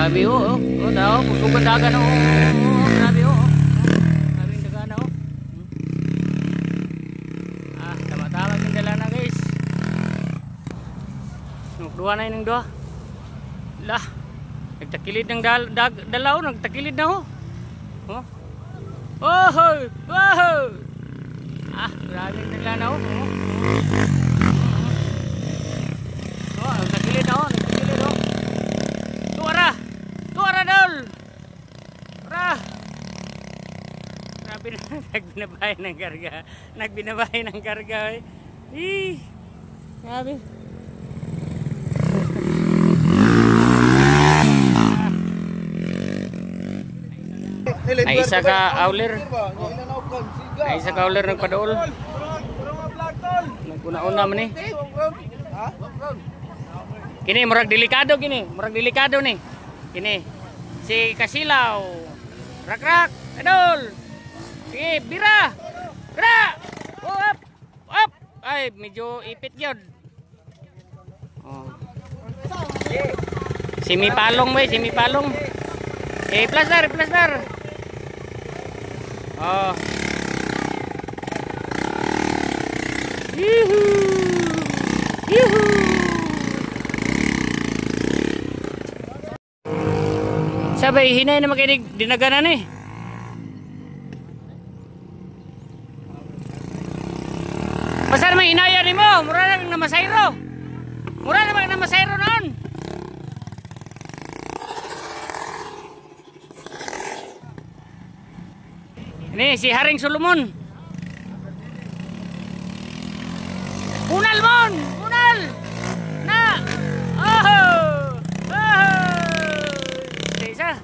Grabe oh. Oh, daw, busog ang dagan oh. Grabe oh. Grabe ang dagan oh. Tama-tama yung dala na guys. Nagduwa na yung dua. Lah. Nagtakilid ng dalaw, nagtakilid na oh. Oh. Oh, oh. Grabe yung dala na oh. Oh, nagtakilid na oh, nagtakilid oh. Tuara dol. Ra. Grabe na, nagbinabahay ng karga. Nagbinabahay ng karga eh. Grabe. Ay isa ka awler. Ay isa ka awler nagpadool. Naguna-una man eh. Kini murag delikado kini, murag delikado ni. Kini si Kasilaw. Rak adol. Sige, bira. Bira. Up. Up. Ay medyo ipit gyud. Oh. Simipalong may, simipalong. Plaster. Oh. Yuhu. Sabay hinay na makinig dinaganan eh. Basta naman hinaya ni mo, mura lang na masayro. Mura naman na masayro noon. Ini si Haring Solomon. Unal mon, unal. Na. Oh. Isa.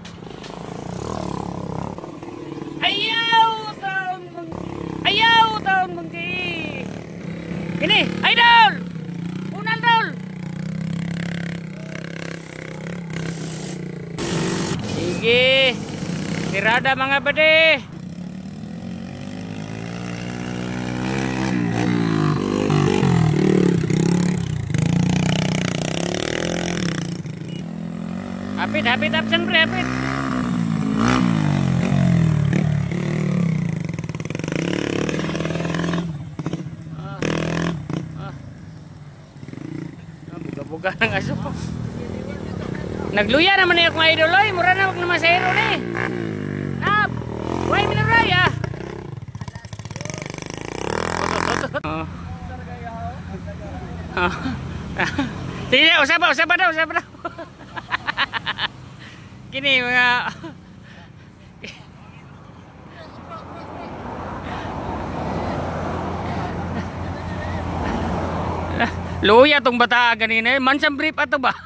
Ayaw taon mungki. Ini, idol. Unal dol. Sige. Tirada mga bade. Hapit absen pre, hapit. Buga-buga ng aso. Nagluya naman niya akong idol oy, mura na wag na masayro ni. Nap. Way minaray ah. Sige, usap daw. Kini mga luya tong bata ganina, mansang brief ato ba?